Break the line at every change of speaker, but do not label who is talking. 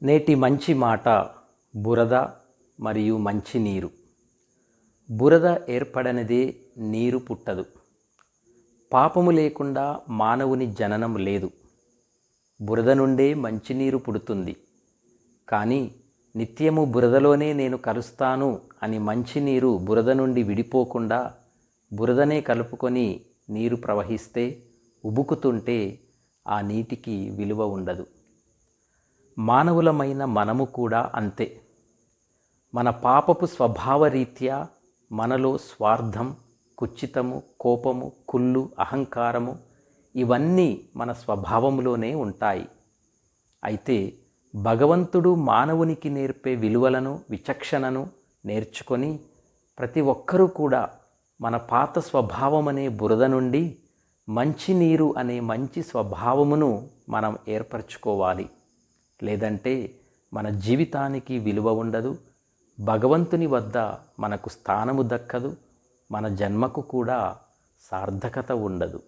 నేటి మంచి మాట బురద మరియు మంచినీరు. బురద ఏర్పడనిదే నీరు పుట్టదు. పాపము లేకుండా మానవుని జననం లేదు. బురద నుండే మంచినీరు పుడుతుంది. కానీ నిత్యము బురదలోనే నేను కలుస్తాను అని మంచినీరు బురద నుండి విడిపోకుండా బురదనే కలుపుకొని నీరు ప్రవహిస్తే, ఉబుకుతుంటే ఆ నీటికి విలువ ఉండదు. మానవులమైన మనము కూడా అంతే. మన పాపపు స్వభావరీత్యా మనలో స్వార్థం, కుచ్చితము, కోపము, కుళ్ళు, అహంకారము ఇవన్నీ మన స్వభావంలోనే ఉంటాయి. అయితే భగవంతుడు మానవునికి నేర్పే విలువలను, విచక్షణను నేర్చుకొని ప్రతి ఒక్కరూ కూడా మన పాత స్వభావమనే బురద నుండి మంచినీరు అనే మంచి స్వభావమును మనం ఏర్పరచుకోవాలి. లేదంటే మన జీవితానికి విలువ ఉండదు, భగవంతుని వద్ద మనకు స్థానము దక్కదు, మన జన్మకు కూడా సార్థకత ఉండదు.